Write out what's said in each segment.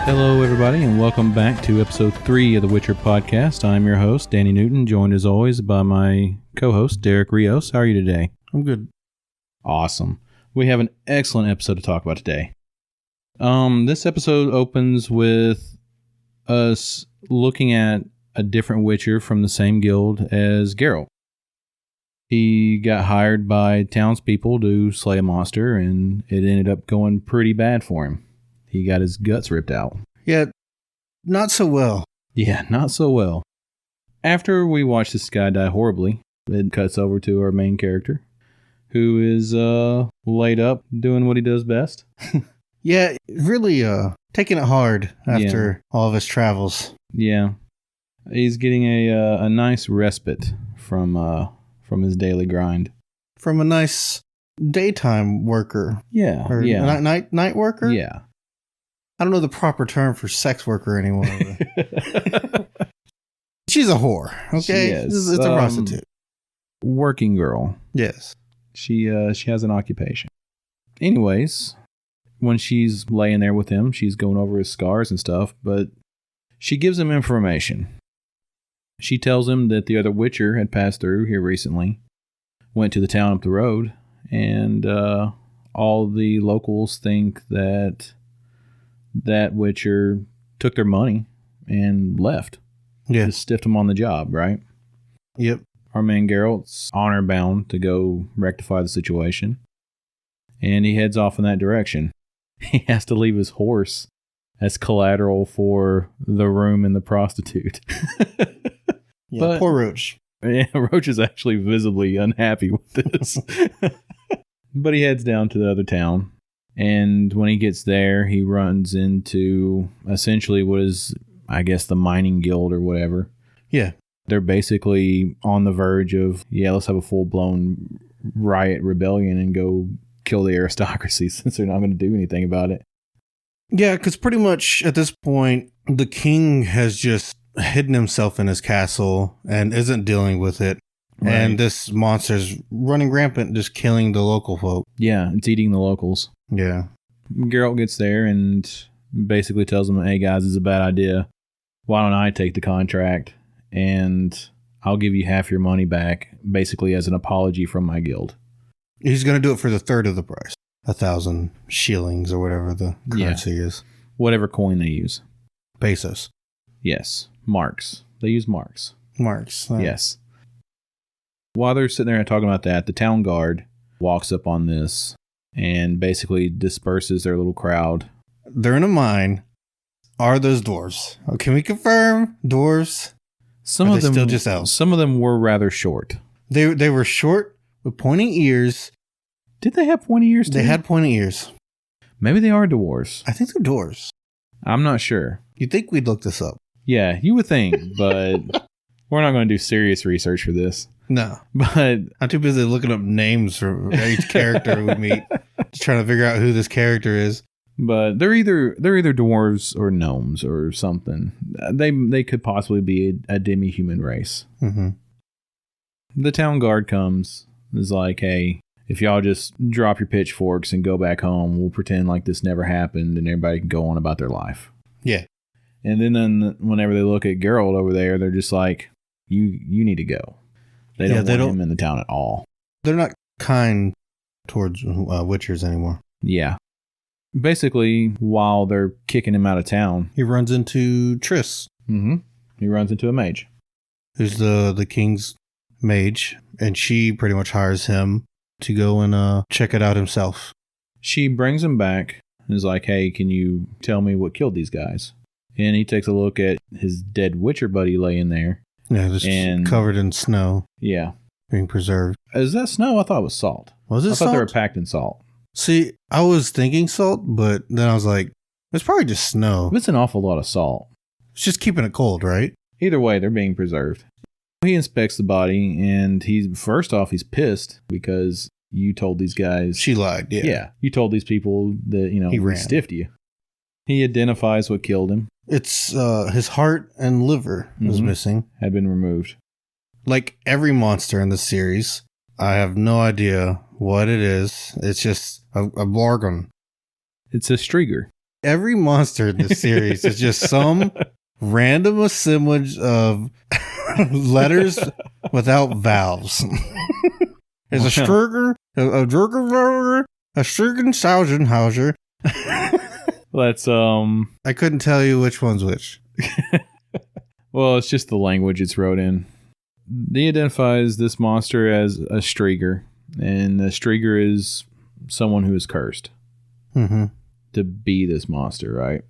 Hello, everybody, and welcome back to episode 3 of the Witcher podcast. I'm your host, Danny Newton, joined as always by my co-host, Derek Rios. How are you today? I'm good. Awesome. We have an excellent episode to talk about today. This episode opens with us looking at a different Witcher from the same guild as Geralt. He got hired by townspeople to slay a monster, and it ended up going pretty bad for him. He got his guts ripped out. Yeah, not so well. Yeah, not so well. After we watch this guy die horribly, it cuts over to our main character, who is laid up doing what he does best. Yeah, really taking it hard after all of his travels. Yeah. He's getting a nice respite from his daily grind. From a nice daytime worker. Yeah. Or night worker? Yeah. I don't know the proper term for sex worker anymore. She's a whore, okay? It's a prostitute. Working girl. Yes. She has an occupation. Anyways, when she's laying there with him, she's going over his scars and stuff, but she gives him information. She tells him that the other Witcher had passed through here recently, went to the town up the road, and all the locals think that Witcher took their money and left. Yeah. Just stiffed him on the job, right? Yep. Our man Geralt's honor bound to go rectify the situation, and he heads off in that direction. He has to leave his horse as collateral for the room and the prostitute. Yeah, but, poor Roach. Yeah, Roach is actually visibly unhappy with this. But he heads down to the other town. And when he gets there, he runs into essentially what is, I guess, the mining guild or whatever. Yeah. They're basically on the verge of, let's have a full-blown riot rebellion and go kill the aristocracy since they're not going to do anything about it. Yeah, because pretty much at this point, the king has just hidden himself in his castle and isn't dealing with it. Right. And this monster's running rampant, just killing the local folk. Yeah, it's eating the locals. Yeah. Geralt gets there and basically tells them, hey guys, it's a bad idea. Why don't I take the contract and I'll give you half your money back, basically as an apology from my guild. He's going to do it for the third of the price. 1,000 shillings or whatever the currency is. Whatever coin they use. Pesos. Yes. Marks. They use marks. Marks. Yes. While they're sitting there and talking about that, the town guard walks up on this and basically disperses their little crowd. They're in a mine. Are those dwarves? Oh, can we confirm dwarves? Some of them still just elves? Some of them were rather short. They were short with pointy ears. Did they have pointy ears too? They had pointy ears. Maybe they are dwarves. I think they're dwarves. I'm not sure. You'd think we'd look this up. Yeah, you would think, but we're not going to do serious research for this. No. But I'm too busy looking up names for each character we meet. Just trying to figure out who this character is. But they're either dwarves or gnomes or something. They could possibly be a demi-human race. Mm-hmm. The town guard comes, is like, hey, if y'all just drop your pitchforks and go back home, we'll pretend like this never happened and everybody can go on about their life. Yeah. And then whenever they look at Geralt over there, they're just like, you need to go. They don't want him in the town at all. They're not kind towards Witchers anymore. Yeah. Basically, while they're kicking him out of town, he runs into Triss. Mm-hmm. He runs into a mage. Who's the king's mage, and she pretty much hires him to go and check it out himself. She brings him back and is like, hey, can you tell me what killed these guys? And he takes a look at his dead Witcher buddy laying there. Yeah, just covered in snow. Yeah. Being preserved. Is that snow? I thought it was salt. Was it salt? I thought they were packed in salt. See, I was thinking salt, but then I was like, it's probably just snow. It's an awful lot of salt. It's just keeping it cold, right? Either way, they're being preserved. He inspects the body, and he's pissed because you told these guys... She lied, yeah. Yeah, you told these people that, he stiffed you. He identifies what killed him. It's his heart and liver was missing. Had been removed. Like every monster in the series, I have no idea what it is. It's just a bargain. It's a Striger. Every monster in this series is just some random assemblage of letters without vowels. There's a Sturger, a Durger, a Sturgenshausenhauser. Let's I couldn't tell you which one's which. Well, it's just the language it's wrote in. He identifies this monster as a Strieger, and a Strieger is someone who is cursed to be this monster, right?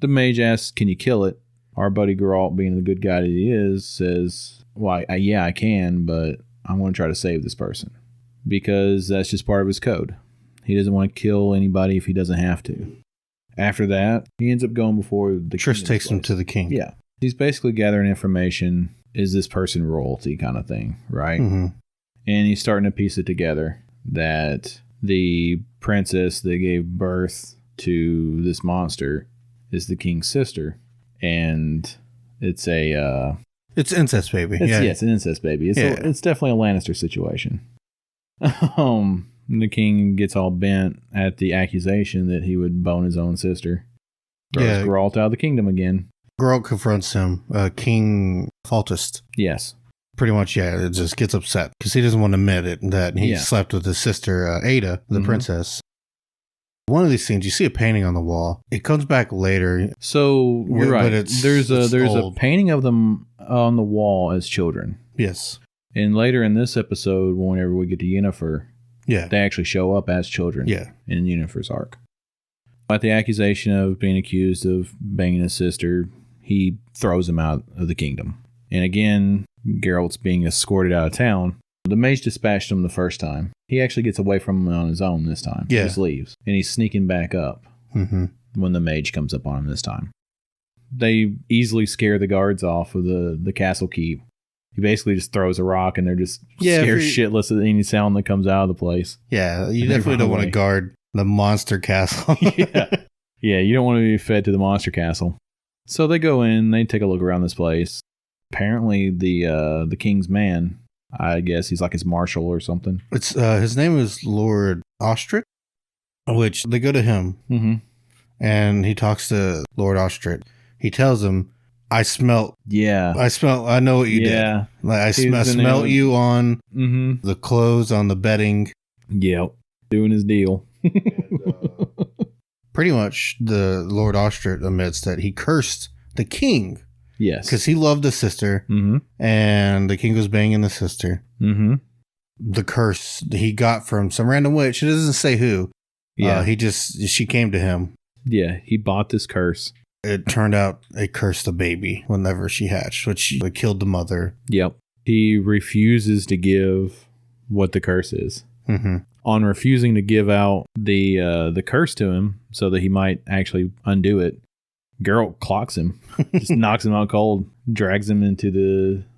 The mage asks, can you kill it? Our buddy Geralt, being the good guy that he is, says, well, yeah, I can, but I'm going to try to save this person. Because that's just part of his code. He doesn't want to kill anybody if he doesn't have to. After that, he ends up going before the Triss takes him to the king. Yeah. He's basically gathering information. Is this person royalty kind of thing, right? And he's starting to piece it together that the princess that gave birth to this monster is the king's sister. And it's a... it's incest baby. It's an incest baby. It's definitely a Lannister situation. The king gets all bent at the accusation that he would bone his own sister. Throws Geralt out of the kingdom again. Geralt confronts him, King Faltist. Yes. Pretty much, it just gets upset because he doesn't want to admit it that he slept with his sister, Ada, the princess. One of these scenes, you see a painting on the wall. It comes back later. So, you're right. But there's a painting of them on the wall as children. Yes. And later in this episode, whenever we get to Yennefer, they actually show up as children in Yennefer's arc. At the accusation of being accused of banging his sister, he throws him out of the kingdom. And again, Geralt's being escorted out of town. The mage dispatched him the first time. He actually gets away from him on his own this time. He just leaves. And he's sneaking back up when the mage comes up on him this time. They easily scare the guards off of the castle keep. He basically just throws a rock and they're just scared shitless at any sound that comes out of the place. Yeah, you definitely don't want to guard the monster castle. Yeah, you don't want to be fed to the monster castle. So they go in, they take a look around this place. Apparently the king's man, I guess he's like his marshal or something. It's his name is Lord Ostrit, which they go to him and he talks to Lord Ostrit. He tells him, I know what you did. Like I smell you on the clothes, on the bedding. Yep. Doing his deal. Pretty much the Lord Ostrit admits that he cursed the king. Yes. Because he loved the sister and the king was banging the sister. The curse he got from some random witch. It doesn't say who. Yeah. She came to him. Yeah. He bought this curse. It turned out it cursed the baby whenever she hatched, which killed the mother. Yep. He refuses to give what the curse is. On refusing to give out the curse to him so that he might actually undo it, Geralt clocks him, just knocks him out cold, drags him into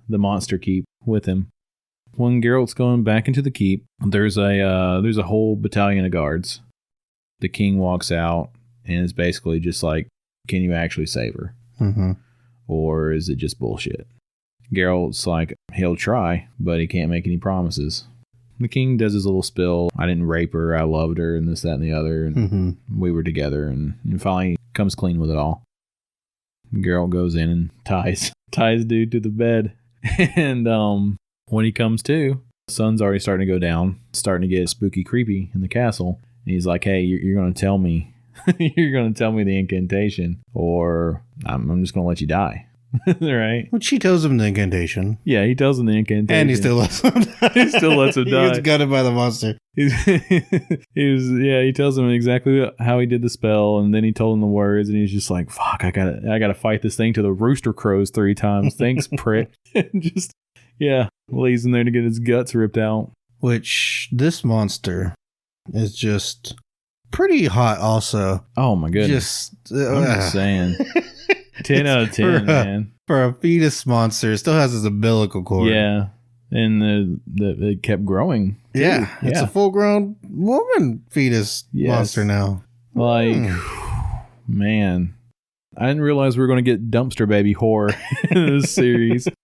the monster keep with him. When Geralt's going back into the keep, there's a whole battalion of guards. The king walks out and is basically just like, can you actually save her? Or is it just bullshit? Geralt's like, he'll try, but he can't make any promises. The king does his little spill. I didn't rape her. I loved her and this, that, and the other. And we were together and finally comes clean with it all. Geralt goes in and ties dude to the bed. And when he comes to, the sun's already starting to go down, starting to get spooky creepy in the castle. And he's like, hey, you're going to tell me. You're going to tell me the incantation or I'm just going to let you die. Right? Which he tells him the incantation. Yeah, he tells him the incantation. And he still lets him die. He still lets him die. He gets gutted by the monster. He tells him exactly how he did the spell, and then he told him the words, and he's just like, fuck, I gotta fight this thing till the rooster crows 3 times. Thanks, prick. And just, lays in there to get his guts ripped out. Which, this monster is just pretty hot also. Oh my goodness. I'm just saying. 10 out of 10, man. For a fetus monster, it still has his umbilical cord. Yeah. And it kept growing. Too. Yeah. It's a full-grown woman fetus monster now. Like, man. I didn't realize we were going to get dumpster baby horror in this series. It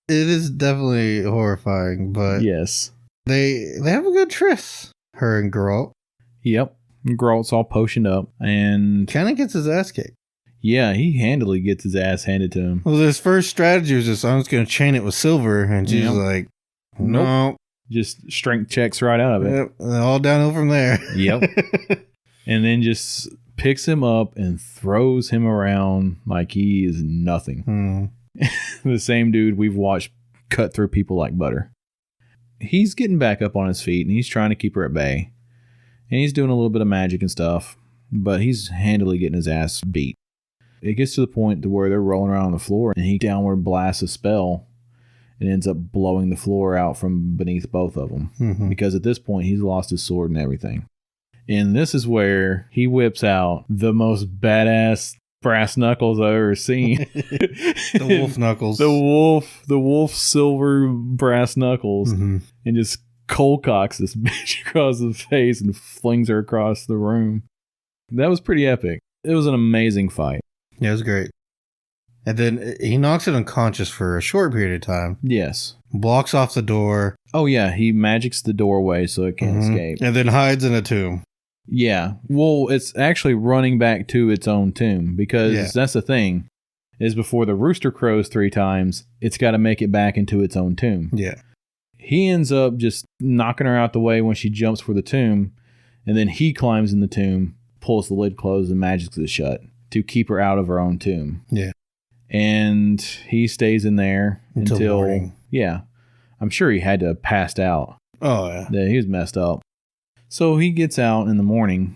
is definitely horrifying, but yes. They have a good tryst, her and Geralt. Yep. Geralt's all potioned up, and kind of gets his ass kicked. Yeah, he handily gets his ass handed to him. Well, his first strategy was just, I'm just going to chain it with silver. And she's like, no. Nope. Just strength checks right out of it. Yep. All downhill from there. Yep. And then just picks him up and throws him around like he is nothing. The same dude we've watched cut through people like butter. He's getting back up on his feet, and he's trying to keep her at bay. And he's doing a little bit of magic and stuff, but he's handily getting his ass beat. It gets to the point to where they're rolling around on the floor, and he downward blasts a spell and ends up blowing the floor out from beneath both of them. Because at this point, he's lost his sword and everything. And this is where he whips out the most badass brass knuckles I've ever seen. The wolf knuckles. The wolf silver brass knuckles. And just cold cocks this bitch across the face and flings her across the room. That was pretty epic. It was an amazing fight. Yeah, it was great. And then he knocks it unconscious for a short period of time. Yes. Blocks off the door. Oh, yeah. He magics the doorway so it can't escape. And then hides in a tomb. Yeah. Well, it's actually running back to its own tomb because that's the thing. Is before the rooster crows 3 times, it's got to make it back into its own tomb. Yeah. He ends up just knocking her out the way when she jumps for the tomb. And then he climbs in the tomb, pulls the lid closed, and magics it shut to keep her out of her own tomb. Yeah. And he stays in there until morning. Yeah. I'm sure he had to have passed out. Oh, yeah. Yeah, he was messed up. So he gets out in the morning,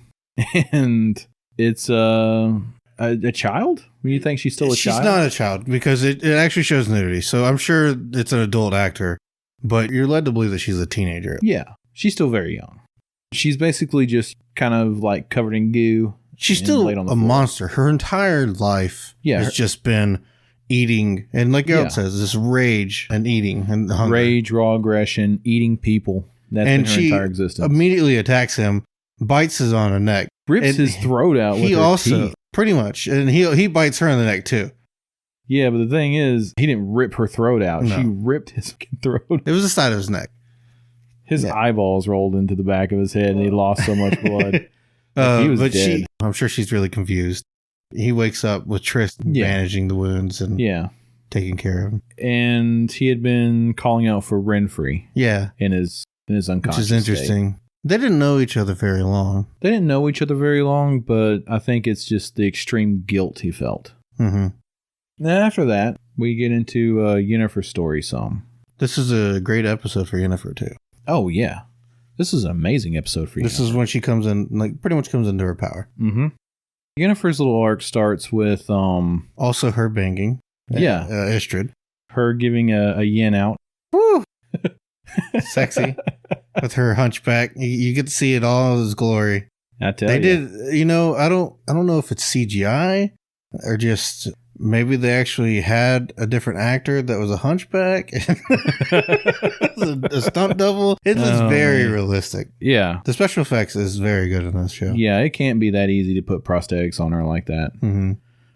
and it's a child? You think she's still a child? She's not a child, because it actually shows nudity. So I'm sure it's an adult actor, but you're led to believe that she's a teenager. Yeah. She's still very young. She's basically just kind of like covered in goo. She's still a monster. Her entire life has just been eating, and like Geralt says, this rage and eating and hunger. Rage, raw aggression, eating people. That's been her entire existence. Immediately attacks him, bites his on the neck, rips his throat out with her teeth. Pretty much, and he bites her in the neck too. Yeah, but the thing is, he didn't rip her throat out. No. She ripped his throat. It was the side of his neck. His eyeballs rolled into the back of his head, and he lost so much blood. He was dead. I'm sure she's really confused. He wakes up with Tristan bandaging the wounds and taking care of him. And he had been calling out for Renfrey. Yeah. In his unconscious Which is interesting. state. They didn't know each other very long. They didn't know each other very long, but I think it's just the extreme guilt he felt. Then after that, we get into Yennefer's story some. This is a great episode for Yennefer too. Oh, yeah. This is an amazing episode for Yennefer. This is when she comes in, like, pretty much comes into her power. Yennefer's little arc starts with... also her banging. Istrid. Her giving a yen out. Woo! Sexy. With her hunchback. You get to see it all in its glory. I tell you. They did, I don't know if it's CGI or just... Maybe they actually had a different actor that was a hunchback. a stunt double. It looks very realistic. Yeah. The special effects is very good in this show. Yeah, it can't be that easy to put prosthetics on her like that.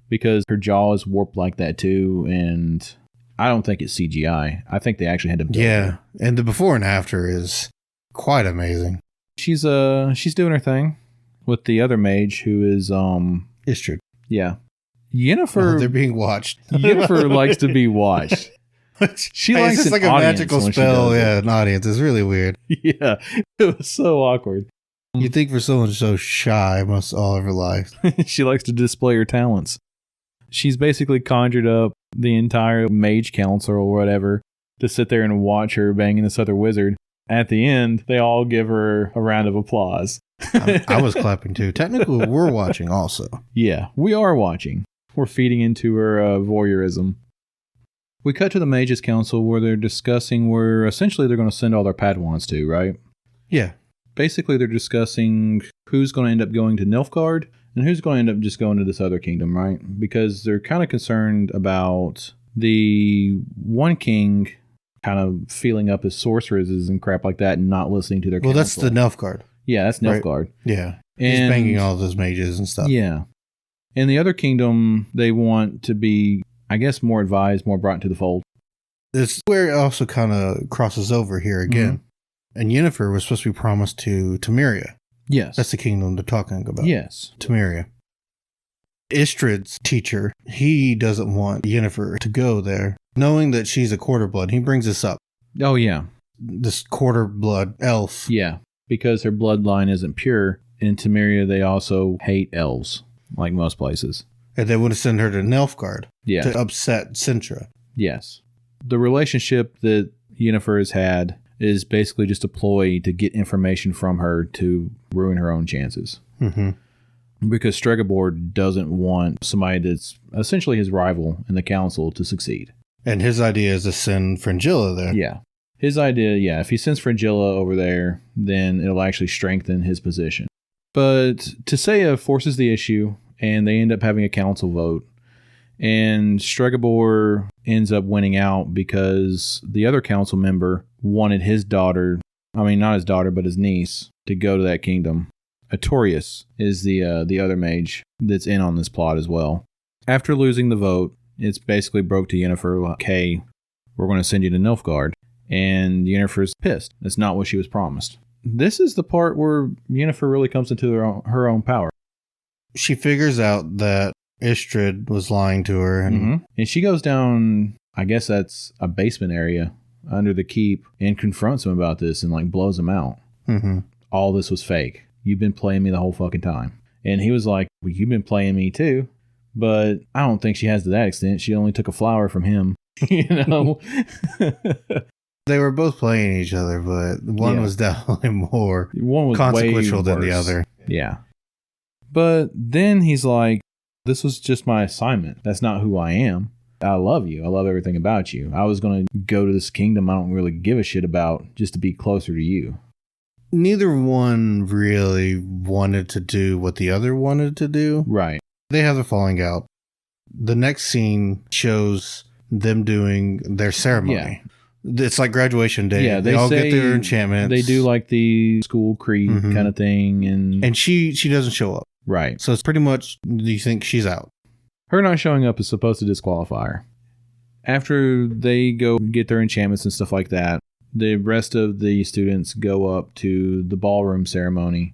Because her jaw is warped like that too, and I don't think it's CGI. I think they actually had to build her. And the before and after is quite amazing. She's doing her thing with the other mage who is Istrid. Yeah. Yennefer, they're being watched. Yennefer likes to be watched. She likes it's an like a magical spell. An audience. It's really weird. Yeah, it was so awkward. You think for someone so shy most all of her life. She likes to display her talents. She's basically conjured up the entire Mage Council or whatever to sit there and watch her banging this other wizard. At the end, they all give her a round of applause. I was clapping too. Technically, we're watching also. Yeah, we are watching. We're feeding into her voyeurism. We cut to the Mages Council where they're discussing where essentially they're going to send all their Padawans to, right? Yeah. Basically, they're discussing who's going to end up going to Nilfgaard and who's going to end up just going to this other kingdom, right? Because they're kind of concerned about the one king kind of feeling up his sorceresses and crap like that and not listening to their council. That's the Nilfgaard. Yeah, that's Nilfgaard. Right? Yeah. He's banging all those mages and stuff. Yeah. In the other kingdom, they want to be, I guess, more advised, more brought into the fold. This is where it also kind of crosses over here again. And Yennefer was supposed to be promised to Temeria. Yes. That's the kingdom they're talking about. Yes. Temeria. Istrid's teacher, he doesn't want Yennefer to go there. Knowing that she's a quarter blood, he brings this up. Oh, yeah. This quarter blood elf. Yeah. Because her bloodline isn't pure. In Temeria, they also hate elves, like most places. And they want to send her to Nilfgaard to upset Sintra. Yes. The relationship that Yennefer has had is basically just a ploy to get information from her to ruin her own chances. Mm-hmm. Because Stregobor doesn't want somebody that's essentially his rival in the council to succeed. And his idea is to send Fringilla there. Yeah. His idea, if he sends Fringilla over there, then it'll actually strengthen his position. But Tisea forces the issue, and they end up having a council vote. And Stregobor ends up winning out because the other council member wanted his daughter, not his daughter, but his niece, to go to that kingdom. Artorias is the other mage that's in on this plot as well. After losing the vote, it's basically broke to Yennefer, like, hey, we're going to send you to Nilfgaard. And Yennefer's pissed. That's not what she was promised. This is the part where Yennefer really comes into her own power. She figures out that Istrid was lying to her. And she goes down, I guess that's a basement area under the keep, and confronts him about this and like blows him out. Mm-hmm. All this was fake. You've been playing me the whole fucking time. And he was like, well, you've been playing me too. But I don't think she has to that extent. She only took a flower from him. They were both playing each other, but one was definitely more consequential than the other. Yeah. But then he's like, this was just my assignment. That's not who I am. I love you. I love everything about you. I was going to go to this kingdom I don't really give a shit about just to be closer to you. Neither one really wanted to do what the other wanted to do. Right. They have a falling out. The next scene shows them doing their ceremony. Yeah. It's like graduation day. Yeah, they all get their enchantments. They do like the school creed kind of thing. And she doesn't show up. Right. So it's pretty much, you think she's out. Her not showing up is supposed to disqualify her. After they go get their enchantments and stuff like that, the rest of the students go up to the ballroom ceremony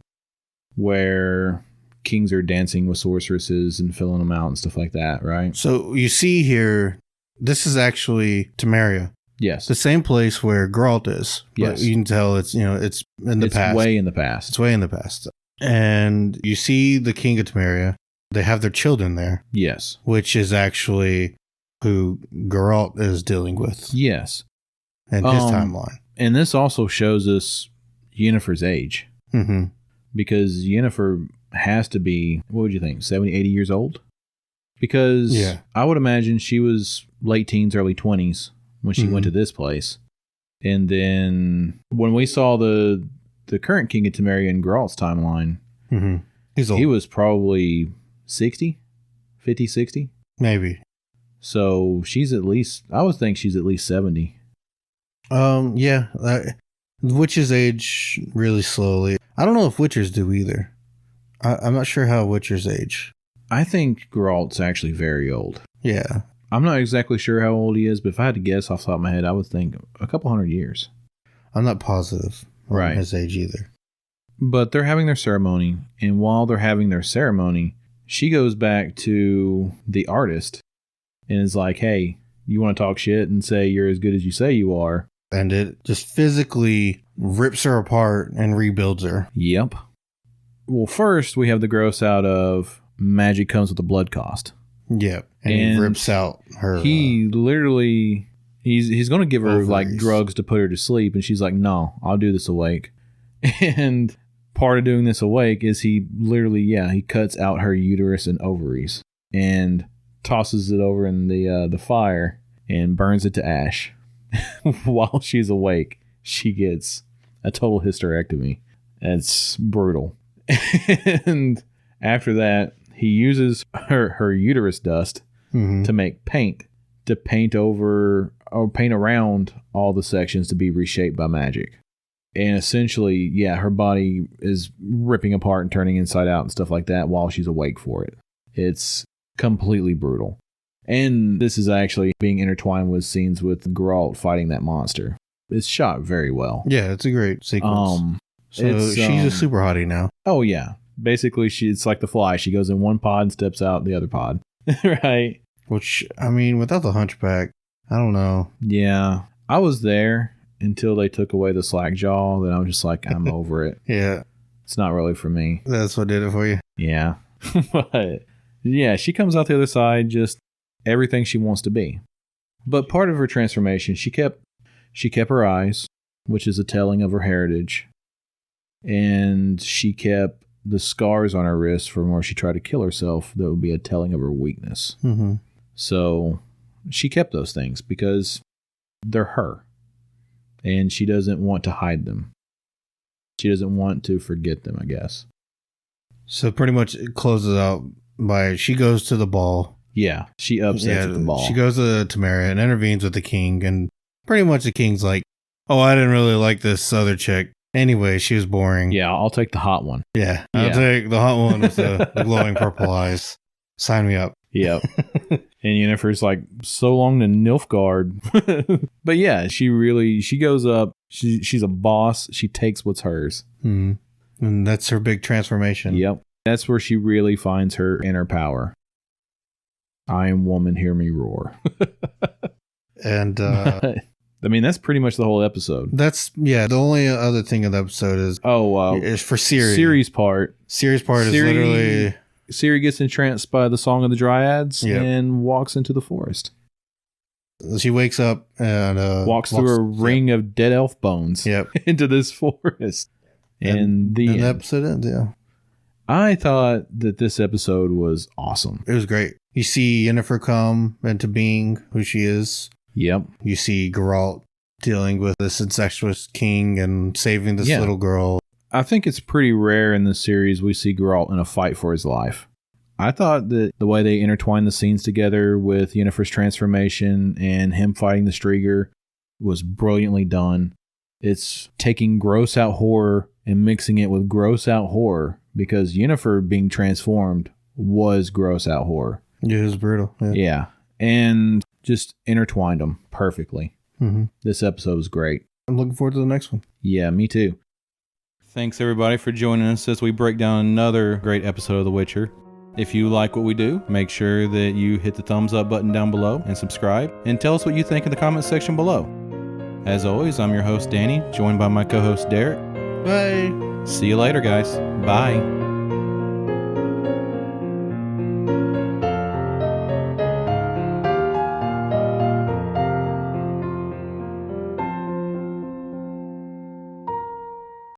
where kings are dancing with sorceresses and filling them out and stuff like that, right? So you see here, this is actually Temeria. Yes. The same place where Geralt is. Yes. You can tell it's in the past. It's way in the past. It's way in the past. And you see the king of Temeria. They have their children there. Yes. Which is actually who Geralt is dealing with. Yes. And his timeline. And this also shows us Yennefer's age. Mm-hmm. Because Yennefer has to be, what would you think, 70, 80 years old? Because I would imagine she was late teens, early 20s when she went to this place. And then when we saw the current King of Temeria in Geralt's timeline, he's old. He was probably 60, 50, 60. Maybe. So she's at least, I would think she's at least 70. Yeah. Witches age really slowly. I don't know if Witchers do either. I'm not sure how Witchers age. I think Geralt's actually very old. Yeah. I'm not exactly sure how old he is, but if I had to guess off the top of my head, I would think a couple hundred years. I'm not positive on his age either. But they're having their ceremony, and while they're having their ceremony, she goes back to the artist and is like, hey, you want to talk shit and say you're as good as you say you are? And it just physically rips her apart and rebuilds her. Yep. Well, first, we have the gross out of magic comes with a blood cost. Yep. And he rips out her... He literally... He's going to give her ovaries. Like drugs to put her to sleep, and she's like, no, I'll do this awake. And part of doing this awake is he literally, he cuts out her uterus and ovaries and tosses it over in the fire and burns it to ash. While she's awake, she gets a total hysterectomy. It's brutal. And after that, he uses her uterus dust to make paint, to paint over or paint around all the sections to be reshaped by magic. And essentially, her body is ripping apart and turning inside out and stuff like that while she's awake for it. It's completely brutal. And this is actually being intertwined with scenes with Geralt fighting that monster. It's shot very well. Yeah, it's a great sequence. So she's a super hottie now. Oh, yeah. Basically, it's like the Fly. She goes in one pod and steps out the other pod. Right? Which, I mean, without the hunchback, I don't know. Yeah. I was there until they took away the slack jaw. Then I was just like, I'm over it. Yeah. It's not really for me. That's what did it for you? Yeah. But, yeah, she comes out the other side just everything she wants to be. But part of her transformation, she kept her eyes, which is a telling of her heritage. And she kept the scars on her wrists from where she tried to kill herself. That would be a telling of her weakness. Mm-hmm. So she kept those things because they're her. And she doesn't want to hide them. She doesn't want to forget them, I guess. So pretty much it closes out by she goes to the ball. Yeah, she upsets at the ball. She goes to Tamara and intervenes with the king. And pretty much the king's like, oh, I didn't really like this other chick. Anyway, she was boring. Yeah, I'll take the hot one. Yeah, I'll take the hot one with the glowing purple eyes. Sign me up. Yep. And Yennefer's like, so long to Nilfgaard. But yeah, she goes up. She's a boss. She takes what's hers. Mm. And that's her big transformation. Yep. That's where she really finds her inner power. I am woman, hear me roar. And I mean, that's pretty much the whole episode. The only other thing of the episode is is for Ciri. Ciri's part. Ciri's part is literally Ciri gets entranced by the Song of the Dryads and walks into the forest. She wakes up and walks through a ring of dead elf bones into this forest. And the episode ends, I thought that this episode was awesome. It was great. You see Yennefer come into being who she is. Yep. You see Geralt dealing with this incestuous king and saving this little girl. I think it's pretty rare in this series we see Geralt in a fight for his life. I thought that the way they intertwined the scenes together with Yennefer's transformation and him fighting the Striegr was brilliantly done. It's taking gross out horror and mixing it with gross out horror because Yennefer being transformed was gross out horror. Yeah, it was brutal. Yeah. And just intertwined them perfectly. Mm-hmm. This episode was great. I'm looking forward to the next one. Yeah, me too. Thanks everybody for joining us as we break down another great episode of The Witcher. If you like what we do, make sure that you hit the thumbs up button down below and subscribe, and tell us what you think in the comments section below. As always, I'm your host Danny, joined by my co-host Derek. Bye. See you later, guys. Bye.